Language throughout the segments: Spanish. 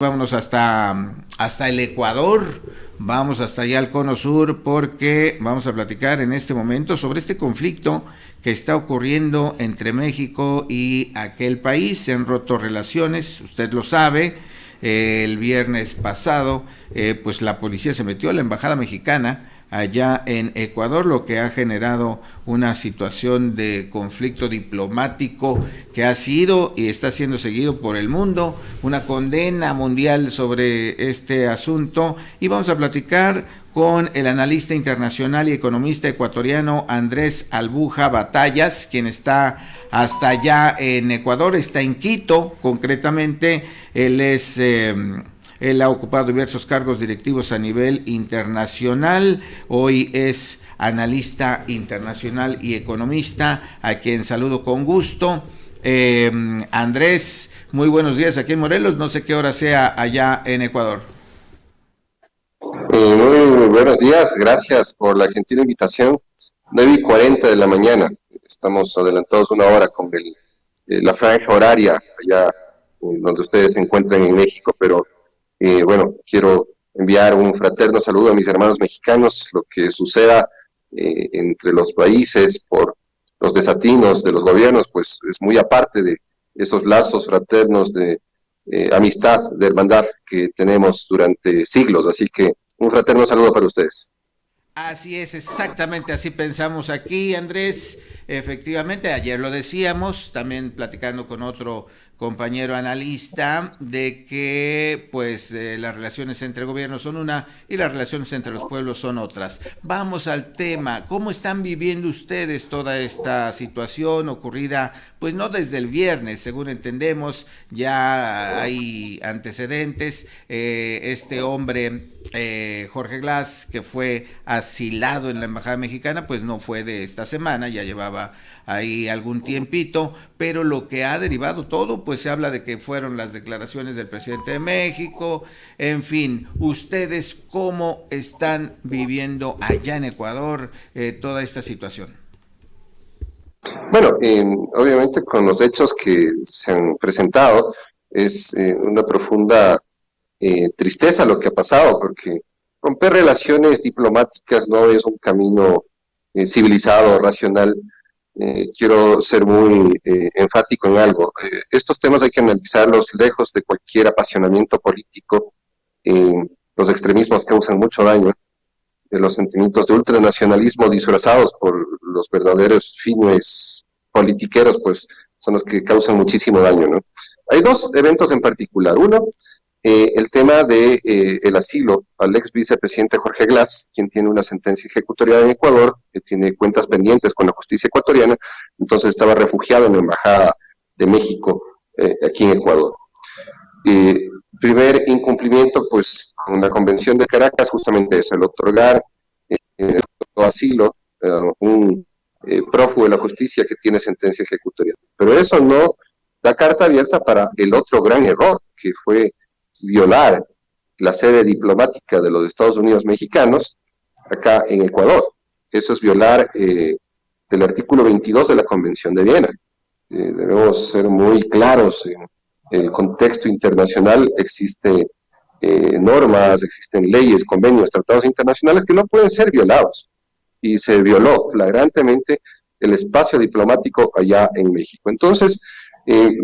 Vámonos hasta el Ecuador, vamos hasta allá al Cono Sur porque vamos a platicar en este momento sobre este conflicto que está ocurriendo entre México y aquel país. Se han roto relaciones, usted lo sabe. El viernes pasado, pues la policía se metió a la embajada mexicana allá en Ecuador, lo que ha generado una situación de conflicto diplomático que ha sido y está siendo seguido por el mundo, una condena mundial sobre este asunto, y vamos a platicar con el analista internacional y economista ecuatoriano Andrés Albuja Batallas, quien está hasta allá en Ecuador, está en Quito concretamente. Él ha ocupado diversos cargos directivos a nivel internacional. Hoy es analista internacional y economista, a quien saludo con gusto. Andrés, muy buenos días aquí en Morelos. No sé qué hora sea allá en Ecuador. Muy buenos días, gracias por la gentil invitación. 9:40 de la mañana, estamos adelantados una hora con la franja horaria allá donde ustedes se encuentran en México, pero bueno, quiero enviar un fraterno saludo a mis hermanos mexicanos. Lo que suceda entre los países por los desatinos de los gobiernos, pues es muy aparte de esos lazos fraternos de amistad, de hermandad que tenemos durante siglos, así que un fraterno saludo para ustedes. Así es, exactamente así pensamos aquí, Andrés. Efectivamente, ayer lo decíamos, también platicando con otro compañero analista, de que pues las relaciones entre gobiernos son una y las relaciones entre los pueblos son otras. Vamos al tema, ¿cómo están viviendo ustedes toda esta situación ocurrida? Pues no desde el viernes, según entendemos, ya hay antecedentes. Este hombre, Jorge Glass, que fue asilado en la embajada mexicana, pues no fue de esta semana, ya llevaba ahí algún tiempito, pero lo que ha derivado todo, pues se habla de que fueron las declaraciones del presidente de México. En fin, ¿ustedes cómo están viviendo allá en Ecuador toda esta situación? Bueno, obviamente con los hechos que se han presentado es una profunda tristeza lo que ha pasado, porque romper relaciones diplomáticas no es un camino civilizado, racional. Quiero ser muy enfático en algo. Estos temas hay que analizarlos lejos de cualquier apasionamiento político. Eh, los extremismos causan mucho daño. Los sentimientos de ultranacionalismo disfrazados por los verdaderos fines politiqueros, pues son los que causan muchísimo daño, ¿no? Hay dos eventos en particular. Uno, el tema de el asilo al ex vicepresidente Jorge Glass, quien tiene una sentencia ejecutoriada en Ecuador, que tiene cuentas pendientes con la justicia ecuatoriana, entonces estaba refugiado en la Embajada de México aquí en Ecuador. Primer incumplimiento, pues con la Convención de Caracas, justamente eso, el otorgar asilo a un prófugo de la justicia que tiene sentencia ejecutoria. Pero eso no da carta abierta para el otro gran error, que fue violar la sede diplomática de los Estados Unidos mexicanos acá en Ecuador. Eso es violar el artículo 22 de la Convención de Viena. Debemos ser muy claros en el contexto internacional. Existe normas, existen leyes, convenios, tratados internacionales que no pueden ser violados. Y se violó flagrantemente el espacio diplomático allá en México. Entonces,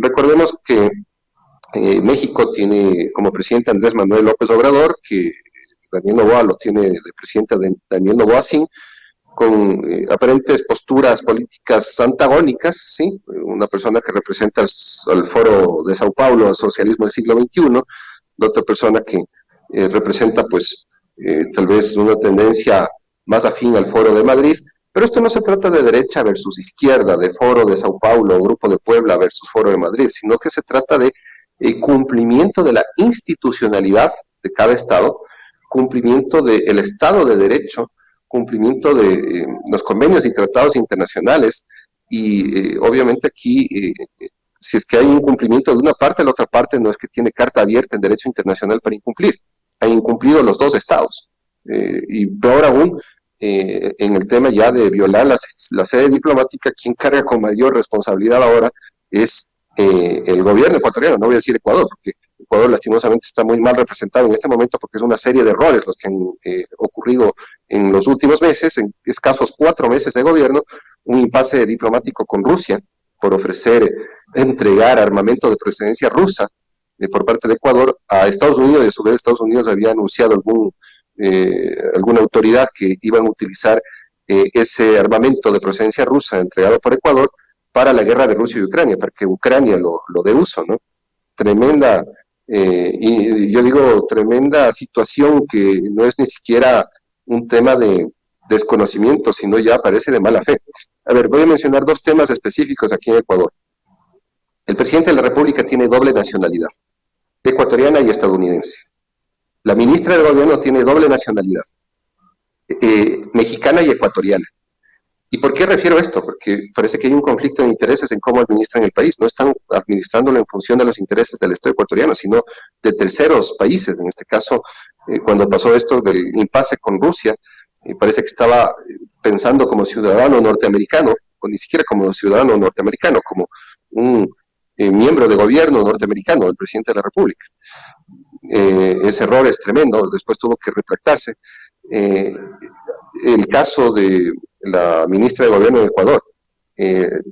recordemos que México tiene como presidente Andrés Manuel López Obrador, que Daniel Noboa lo tiene de presidente de Daniel Noboa Sin, con aparentes posturas políticas antagónicas, ¿sí? Una persona que representa al Foro de Sao Paulo, al socialismo del siglo XXI, de otra persona que representa, pues, tal vez una tendencia más afín al Foro de Madrid, pero esto no se trata de derecha versus izquierda, de Foro de Sao Paulo, Grupo de Puebla versus Foro de Madrid, sino que se trata de cumplimiento de la institucionalidad de cada Estado, cumplimiento del Estado de Derecho, cumplimiento de los convenios y tratados internacionales, y obviamente aquí si es que hay incumplimiento de una parte, la otra parte no es que tiene carta abierta en derecho internacional para incumplir. Han incumplido los dos estados. Y peor aún, en el tema ya de violar la sede diplomática, quien carga con mayor responsabilidad ahora es el gobierno ecuatoriano, no voy a decir Ecuador, porque Ecuador lastimosamente está muy mal representado en este momento porque es una serie de errores los que han ocurrido en los últimos meses, en escasos 4 meses de gobierno, un impasse diplomático con Rusia por ofrecer entregar armamento de procedencia rusa por parte de Ecuador a Estados Unidos, y a su vez Estados Unidos había anunciado alguna autoridad que iban a utilizar ese armamento de procedencia rusa entregado por Ecuador para la guerra de Rusia y Ucrania, para que Ucrania lo dé uso, ¿no? Tremenda, y yo digo tremenda situación que no es ni siquiera un tema de desconocimiento, sino ya parece de mala fe. A ver, voy a mencionar 2 temas específicos aquí en Ecuador. El presidente de la República tiene doble nacionalidad, ecuatoriana y estadounidense. La ministra de Gobierno tiene doble nacionalidad, mexicana y ecuatoriana. ¿Y por qué refiero esto? Porque parece que hay un conflicto de intereses en cómo administran el país. No están administrándolo en función de los intereses del Estado ecuatoriano, sino de terceros países. En este caso, cuando pasó esto del impasse con Rusia, parece que estaba pensando como ciudadano norteamericano, o ni siquiera como ciudadano norteamericano, como un miembro de gobierno norteamericano, el presidente de la República. Ese error es tremendo, después tuvo que retractarse. El caso de la ministra de Gobierno de Ecuador,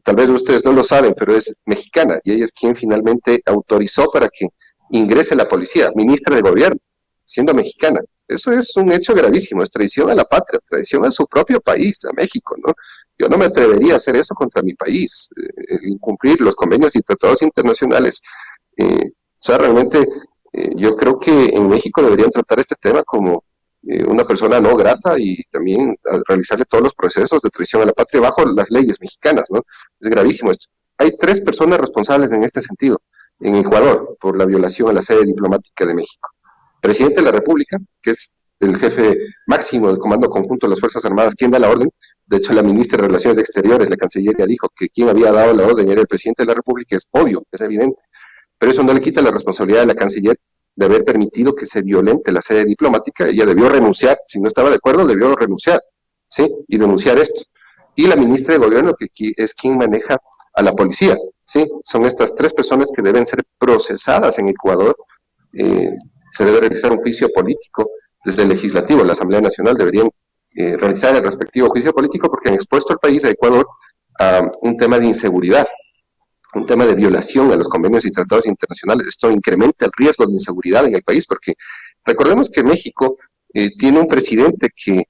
tal vez ustedes no lo saben, pero es mexicana, y ella es quien finalmente autorizó para que ingrese la policía, ministra de Gobierno, siendo mexicana. Eso es un hecho gravísimo, es traición a la patria, traición a su propio país, a México, ¿no? Yo no me atrevería a hacer eso contra mi país, incumplir los convenios y tratados internacionales. O sea, realmente yo creo que en México deberían tratar este tema como una persona no grata y también realizarle todos los procesos de traición a la patria bajo las leyes mexicanas, ¿no? Es gravísimo esto. Hay 3 personas responsables en este sentido en Ecuador por la violación a la sede diplomática de México. Presidente de la República, que es el jefe máximo del Comando Conjunto de las Fuerzas Armadas, quien da la orden. De hecho, la ministra de Relaciones Exteriores, la Cancillería, dijo que quien había dado la orden era el presidente de la República. Es obvio, es evidente. Pero eso no le quita la responsabilidad de la canciller de haber permitido que se violente la sede diplomática. Ella debió renunciar, si no estaba de acuerdo, debió renunciar, ¿sí? Y denunciar esto. Y la ministra de Gobierno, que es quien maneja a la policía, ¿sí? Son estas 3 personas que deben ser procesadas en Ecuador. Se debe realizar un juicio político desde el legislativo, la Asamblea Nacional deberían realizar el respectivo juicio político porque han expuesto al país, a Ecuador, a un tema de inseguridad, un tema de violación a los convenios y tratados internacionales. Esto incrementa el riesgo de inseguridad en el país, porque recordemos que México tiene un presidente que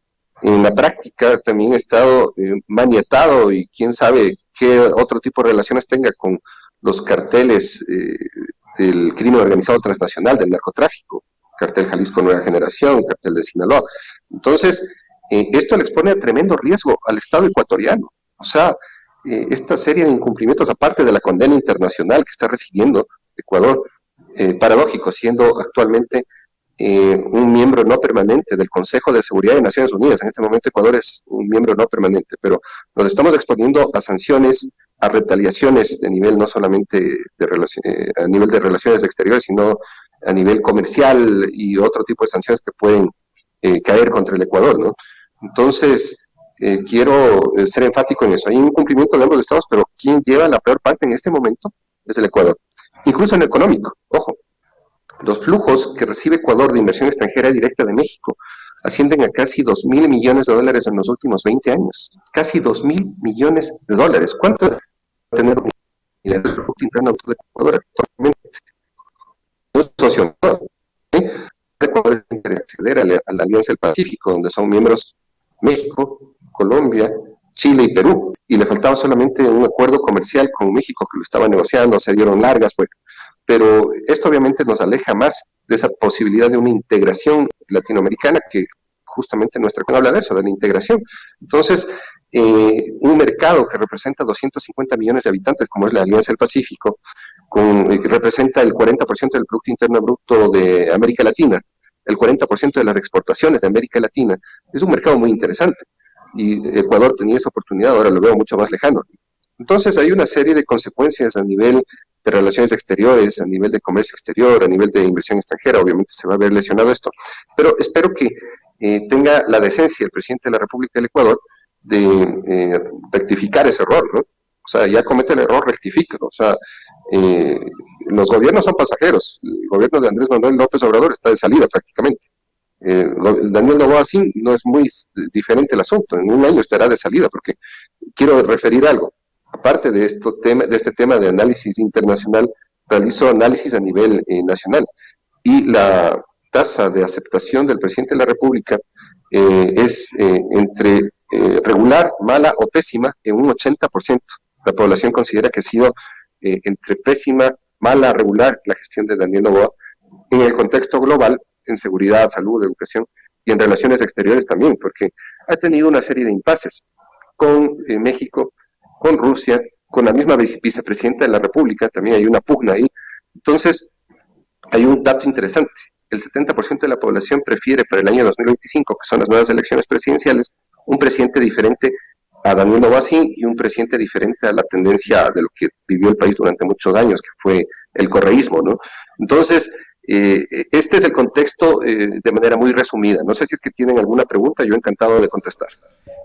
en la práctica también ha estado maniatado y quién sabe qué otro tipo de relaciones tenga con los carteles del crimen organizado transnacional, del narcotráfico, cartel Jalisco Nueva Generación, cartel de Sinaloa. Entonces, esto le expone a tremendo riesgo al Estado ecuatoriano. O sea, esta serie de incumplimientos, aparte de la condena internacional que está recibiendo Ecuador, paradójico, siendo actualmente un miembro no permanente del Consejo de Seguridad de Naciones Unidas. En este momento Ecuador es un miembro no permanente, pero nos estamos exponiendo a sanciones, a retaliaciones de nivel no solamente a nivel de relaciones exteriores, sino a nivel comercial y otro tipo de sanciones que pueden caer contra el Ecuador, ¿no? Entonces, quiero ser enfático en eso. Hay un cumplimiento de ambos estados, pero quien lleva la peor parte en este momento es el Ecuador. Incluso en lo económico, ojo, los flujos que recibe Ecuador de inversión extranjera directa de México ascienden a casi 2.000 millones de dólares en los últimos 20 años. Casi 2.000 millones de dólares. ¿Cuánto va a tener el Producto Interno Bruto de Ecuador actualmente? Un socio, ¿no? ¿Sí? Ecuador quiere acceder a la Alianza del Pacífico, donde son miembros México, Colombia, Chile y Perú, y le faltaba solamente un acuerdo comercial con México que lo estaba negociando, se dieron largas, bueno, pero esto obviamente nos aleja más de esa posibilidad de una integración latinoamericana que justamente nuestra región habla de eso, de la integración. Entonces, un mercado que representa 250 millones de habitantes, como es la Alianza del Pacífico, que representa el 40% del Producto Interno Bruto de América Latina, el 40% de las exportaciones de América Latina, es un mercado muy interesante. Y Ecuador tenía esa oportunidad, ahora lo veo mucho más lejano. Entonces hay una serie de consecuencias a nivel de relaciones exteriores, a nivel de comercio exterior, a nivel de inversión extranjera, obviamente se va a ver lesionado esto, pero espero que tenga la decencia el presidente de la República del Ecuador de rectificar ese error, ¿no? O sea, ya comete el error, rectifícalo. O sea, los gobiernos son pasajeros. El gobierno de Andrés Manuel López Obrador está de salida prácticamente. Daniel Noboa sí no es muy diferente el asunto. En un año estará de salida, porque quiero referir algo. Aparte de, de este tema de análisis internacional, realizo análisis a nivel nacional. Y la tasa de aceptación del presidente de la República es entre regular, mala o pésima en un 80%. La población considera que ha sido entre pésima, mala, regular la gestión de Daniel Noboa en el contexto global, en seguridad, salud, educación y en relaciones exteriores también, porque ha tenido una serie de impases con México, con Rusia, con la misma vicepresidenta de la República, también hay una pugna ahí. Entonces, hay un dato interesante. El 70% de la población prefiere para el año 2025, que son las nuevas elecciones presidenciales, un presidente diferente a Daniel Noboa y un presidente diferente a la tendencia de lo que vivió el país durante muchos años, que fue el correísmo, ¿no? Entonces, este es el contexto de manera muy resumida. No sé si es que tienen alguna pregunta, yo encantado de contestar.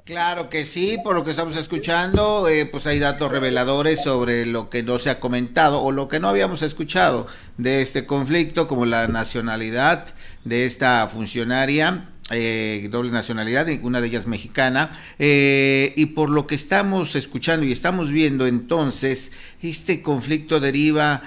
Claro que sí, por lo que estamos escuchando, pues hay datos reveladores sobre lo que no se ha comentado o lo que no habíamos escuchado de este conflicto, como la nacionalidad de esta funcionaria, doble nacionalidad, una de ellas mexicana, y por lo que estamos escuchando y estamos viendo entonces, este conflicto deriva,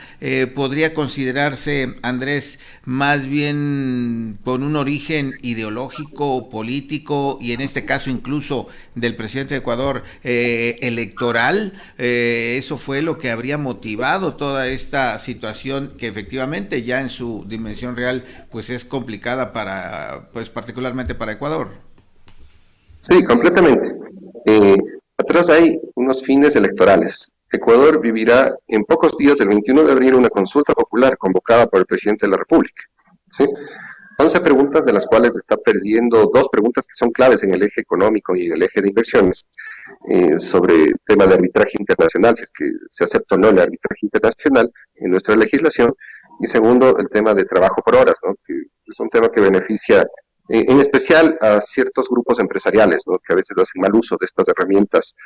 podría considerarse, Andrés, más bien con un origen ideológico, político y en este caso incluso del presidente de Ecuador electoral. Eso fue lo que habría motivado toda esta situación que efectivamente ya en su dimensión real pues es complicada para, pues particularmente para Ecuador. Sí, completamente. Atrás hay unos fines electorales. Ecuador vivirá en pocos días, el 21 de abril, una consulta popular convocada por el presidente de la República. ¿Sí? 11 preguntas, de las cuales está perdiendo dos preguntas que son claves en el eje económico y en el eje de inversiones, sobre el tema de arbitraje internacional, si es que se acepta o no el arbitraje internacional en nuestra legislación, y segundo, el tema de trabajo por horas, ¿no? Que es un tema que beneficia en especial a ciertos grupos empresariales, ¿no? Que a veces hacen mal uso de estas herramientas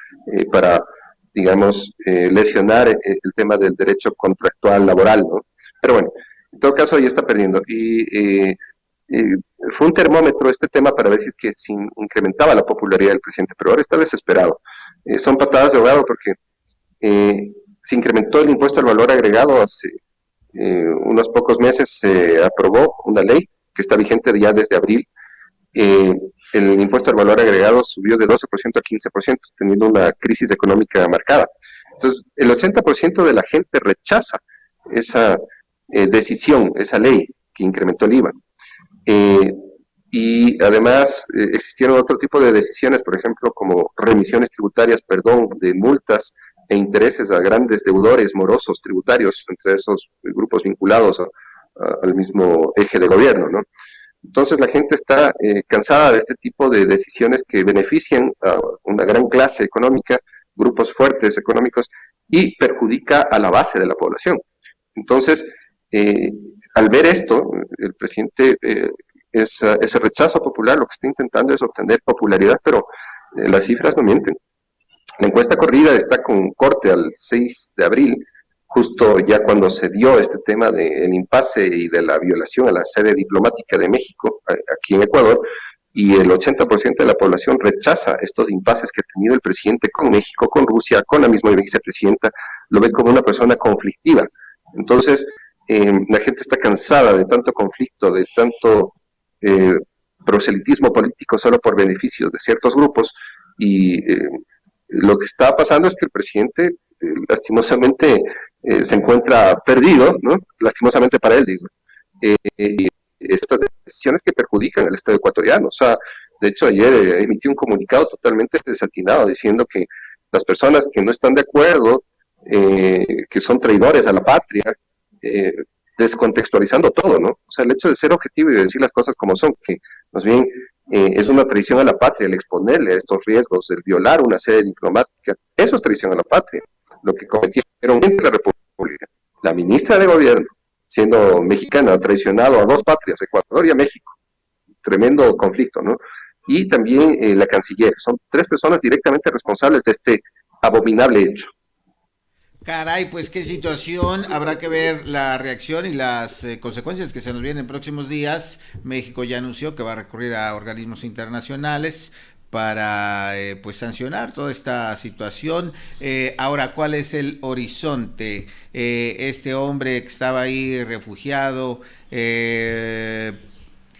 para, digamos, lesionar el tema del derecho contractual laboral, ¿no? Pero bueno, en todo caso ya está perdiendo. Fue un termómetro este tema para ver si es que se incrementaba la popularidad del presidente, pero ahora está desesperado. Son patadas de ahogado porque se incrementó el impuesto al valor agregado hace unos pocos meses. Se aprobó una ley que está vigente ya desde abril. eh, el impuesto al valor agregado subió de 12% a 15%, teniendo una crisis económica marcada. Entonces, el 80% de la gente rechaza esa decisión, esa ley que incrementó el IVA. Eh, y además existieron otro tipo de decisiones, por ejemplo, como remisiones tributarias, perdón, de multas e intereses a grandes deudores morosos tributarios, entre esos grupos vinculados al mismo eje de gobierno, ¿no? Entonces la gente está cansada de este tipo de decisiones que benefician a una gran clase económica, grupos fuertes económicos, y perjudica a la base de la población. Entonces, eh, al ver esto, el presidente, ese rechazo popular, lo que está intentando es obtener popularidad, pero las cifras no mienten. La encuesta corrida está con corte al 6 de abril, justo ya cuando se dio este tema del impasse y de la violación a la sede diplomática de México, aquí en Ecuador, y el 80% de la población rechaza estos impases que ha tenido el presidente con México, con Rusia, con la misma vicepresidenta, lo ve como una persona conflictiva. Entonces, la gente está cansada de tanto conflicto, de tanto eh, proselitismo político solo por beneficios de ciertos grupos, y lo que está pasando es que el presidente, lastimosamente, se encuentra perdido, ¿no? Lastimosamente para él, digo. Estas decisiones que perjudican al Estado ecuatoriano. O sea, de hecho, ayer emití un comunicado totalmente desatinado diciendo que las personas que no están de acuerdo, que son traidores a la patria, eh, descontextualizando todo, ¿no? O sea, el hecho de ser objetivo y de decir las cosas como son, que más bien es una traición a la patria el exponerle a estos riesgos, el violar una sede diplomática, eso es traición a la patria, lo que cometieron en la República. La ministra de Gobierno, siendo mexicana, ha traicionado a dos patrias, Ecuador y a México, tremendo conflicto, ¿no? Y también la canciller, son tres personas directamente responsables de este abominable hecho. Caray, pues qué situación. Habrá que ver la reacción y las consecuencias que se nos vienen en próximos días. México ya anunció que va a recurrir a organismos internacionales para pues sancionar toda esta situación. Ahora, ¿cuál es el horizonte? Este hombre que estaba ahí refugiado,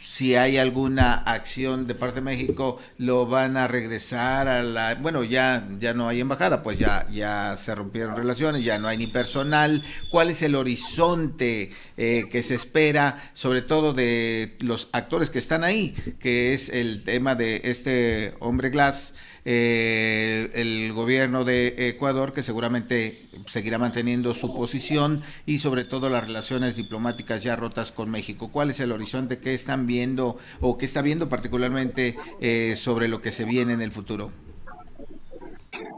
si hay alguna acción de parte de México, lo van a regresar a la, bueno, ya no hay embajada, pues ya se rompieron relaciones, ya no hay ni personal. ¿Cuál es el horizonte que se espera, sobre todo de los actores que están ahí, que es el tema de este hombre Glass? El gobierno de Ecuador, que seguramente seguirá manteniendo su posición, y sobre todo las relaciones diplomáticas ya rotas con México. ¿Cuál es el horizonte que están viendo o que está viendo particularmente sobre lo que se viene en el futuro?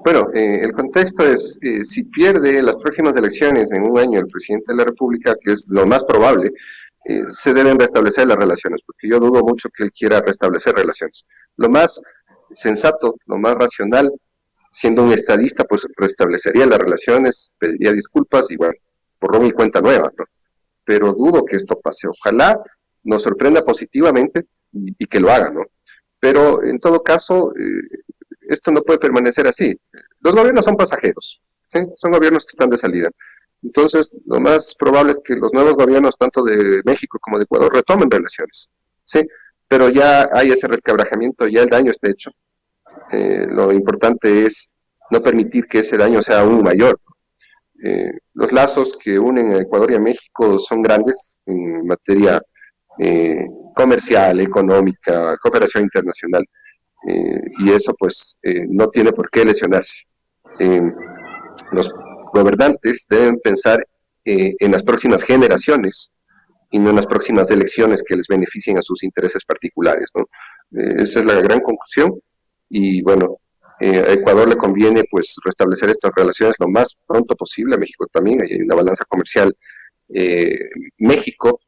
Bueno, el contexto es, si pierde las próximas elecciones en un año el presidente de la República, que es lo más probable, se deben restablecer las relaciones, porque yo dudo mucho que él quiera restablecer relaciones. Lo más sensato, lo más racional, siendo un estadista, pues restablecería las relaciones, pediría disculpas y bueno, borrón y cuenta nueva, ¿no? Pero dudo que esto pase. Ojalá nos sorprenda positivamente y que lo haga, ¿no? Pero en todo caso, esto no puede permanecer así. Los gobiernos son pasajeros, ¿sí? Son gobiernos que están de salida. Entonces, lo más probable es que los nuevos gobiernos, tanto de México como de Ecuador, retomen relaciones, ¿sí? Pero ya hay ese resquebrajamiento, ya el daño está hecho. Lo importante es no permitir que ese daño sea aún mayor. Los lazos que unen a Ecuador y a México son grandes en materia comercial, económica, cooperación internacional, y eso pues no tiene por qué lesionarse. Eh, los gobernantes deben pensar en las próximas generaciones y no en las próximas elecciones que les beneficien a sus intereses particulares, ¿no? Esa es la gran conclusión y bueno, a Ecuador le conviene pues restablecer estas relaciones lo más pronto posible, a México también, hay una balanza comercial. eh, México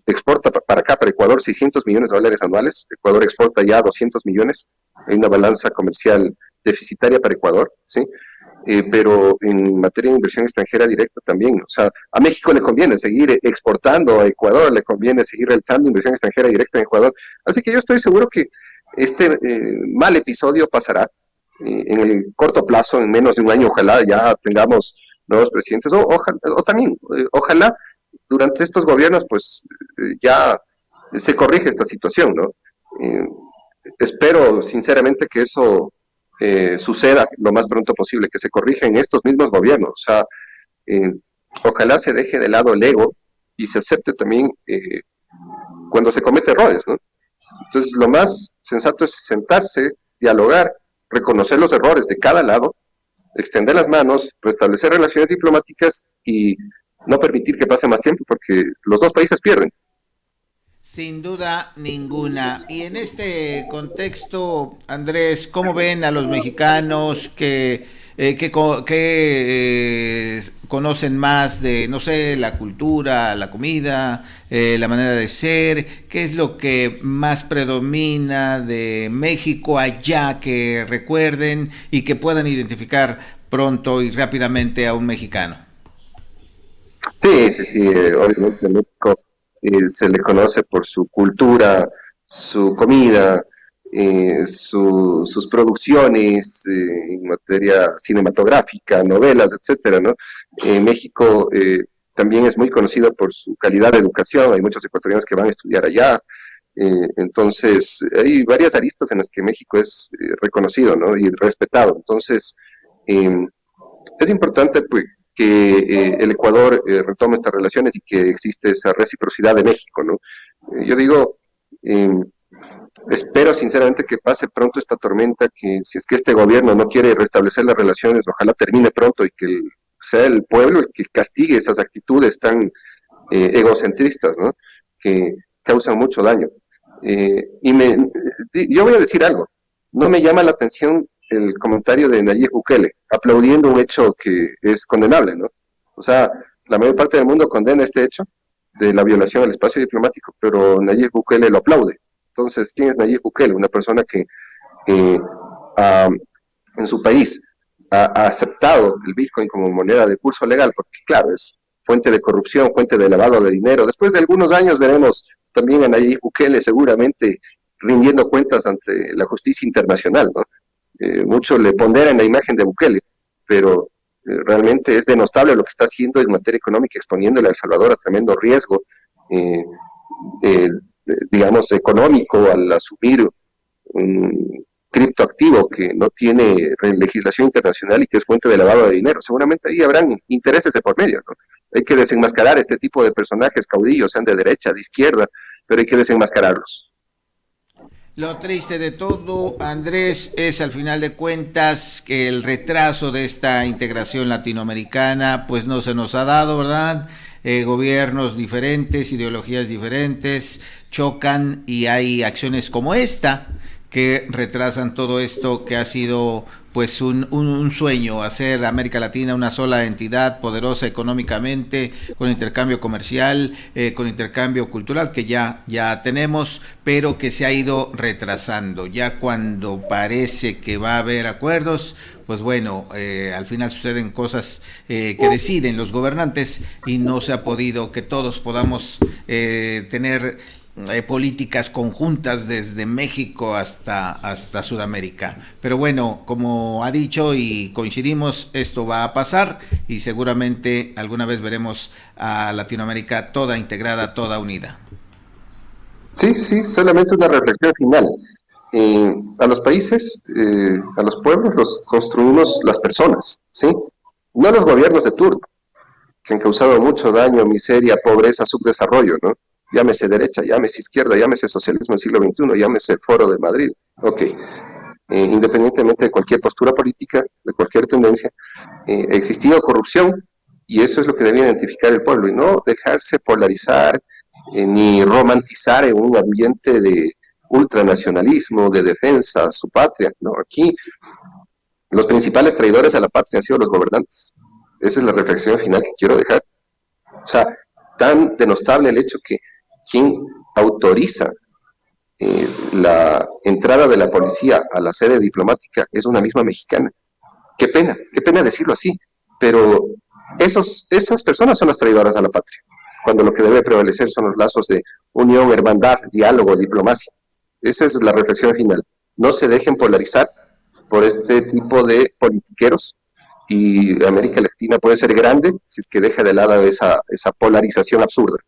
exporta para acá, para Ecuador, 600 millones de dólares anuales, Ecuador exporta ya 200 millones, hay una balanza comercial deficitaria para Ecuador, ¿sí? Pero en materia de inversión extranjera directa también. O sea, a México le conviene seguir exportando, a Ecuador le conviene seguir realizando inversión extranjera directa en Ecuador. Así que yo estoy seguro que este mal episodio pasará en el corto plazo, en menos de un año, ojalá ya tengamos nuevos presidentes, o también, ojalá durante estos gobiernos, pues ya se corrige esta situación, ¿no? Eh, Espero sinceramente que eso suceda lo más pronto posible, que se corrija en estos mismos gobiernos. O sea, eh, ojalá se deje de lado el ego y se acepte también cuando se comete errores, ¿no? Entonces, lo más sensato es sentarse, dialogar, reconocer los errores de cada lado, extender las manos, restablecer relaciones diplomáticas y no permitir que pase más tiempo porque los dos países pierden. Sin duda ninguna. Y en este contexto, Andrés, ¿cómo ven a los mexicanos que conocen más de, no sé, la cultura, la comida, la manera de ser? ¿Qué es lo que más predomina de México allá que recuerden y que puedan identificar pronto y rápidamente a un mexicano? Sí, sí, sí, obviamente México se le conoce por su cultura, su comida, sus producciones en materia cinematográfica, novelas, etcétera, ¿no? México también es muy conocido por su calidad de educación, hay muchos ecuatorianos que van a estudiar allá, entonces hay varias aristas en las que México es reconocido, ¿no? Y respetado, entonces eh, es importante pues, que el Ecuador retome estas relaciones y que existe esa reciprocidad de México, ¿no? Yo digo, eh, espero sinceramente que pase pronto esta tormenta, que si es que este gobierno no quiere restablecer las relaciones, ojalá termine pronto y que sea el pueblo el que castigue esas actitudes tan egocentristas, ¿no? Que causan mucho daño. Yo voy a decir algo, no me llama la atención el comentario de Nayib Bukele, aplaudiendo un hecho que es condenable, ¿no? O sea, la mayor parte del mundo condena este hecho de la violación al espacio diplomático, pero Nayib Bukele lo aplaude. Entonces, ¿quién es Nayib Bukele? Una persona que eh, ah, en su país ha aceptado el Bitcoin como moneda de curso legal, porque claro, es fuente de corrupción, fuente de lavado de dinero. Después de algunos años veremos también a Nayib Bukele seguramente rindiendo cuentas ante la justicia internacional, ¿no? Mucho le ponderan la imagen de Bukele, pero realmente es denostable lo que está haciendo en materia económica, exponiéndole a El Salvador a tremendo riesgo, eh, eh, digamos, económico al asumir un criptoactivo que no tiene legislación internacional y que es fuente de lavado de dinero. Seguramente ahí habrán intereses de por medio, ¿no? Hay que desenmascarar este tipo de personajes caudillos, sean de derecha, de izquierda, pero hay que desenmascararlos. Lo triste de todo, Andrés, es al final de cuentas que el retraso de esta integración latinoamericana pues no se nos ha dado, ¿verdad? Gobiernos diferentes, ideologías diferentes, chocan y hay acciones como esta que retrasan todo esto que ha sido pues un sueño, hacer América Latina una sola entidad poderosa económicamente, con intercambio comercial, con intercambio cultural que ya tenemos, pero que se ha ido retrasando. Ya cuando parece que va a haber acuerdos, pues bueno, al final suceden cosas que deciden los gobernantes y no se ha podido que todos podamos tener políticas conjuntas desde México hasta Sudamérica. Pero bueno, como ha dicho y coincidimos, esto va a pasar y seguramente alguna vez veremos a Latinoamérica toda integrada, toda unida. Sí, sí, solamente una reflexión final. A los países, a los pueblos los construimos las personas, ¿sí? No los gobiernos de turno, que han causado mucho daño, miseria, pobreza, subdesarrollo, ¿no? Llámese derecha, llámese izquierda, llámese socialismo del siglo XXI, llámese Foro de Madrid. Ok, independientemente de cualquier postura política, de cualquier tendencia, ha existido corrupción y eso es lo que debe identificar el pueblo y no dejarse polarizar ni romantizar en un ambiente de ultranacionalismo, de defensa a su patria. No, aquí los principales traidores a la patria han sido los gobernantes. Esa es la reflexión final que quiero dejar. O sea, tan denostable el hecho que quien autoriza la entrada de la policía a la sede diplomática es una misma mexicana. Qué pena decirlo así, pero esas personas son las traidoras a la patria, cuando lo que debe prevalecer son los lazos de unión, hermandad, diálogo, diplomacia. Esa es la reflexión final. No se dejen polarizar por este tipo de politiqueros y América Latina puede ser grande si es que deja de lado esa polarización absurda.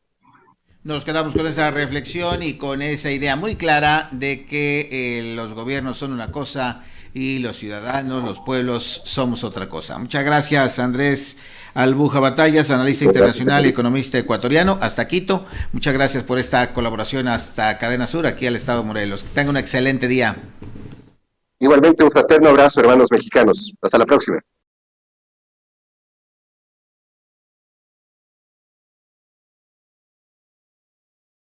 Nos quedamos con esa reflexión y con esa idea muy clara de que los gobiernos son una cosa y los ciudadanos, los pueblos, somos otra cosa. Muchas gracias, Andrés Albuja Batallas, analista internacional y economista ecuatoriano, hasta Quito. Muchas gracias por esta colaboración hasta Cadena Sur, aquí al Estado de Morelos. Que tengan un excelente día. Igualmente un fraterno abrazo, hermanos mexicanos. Hasta la próxima.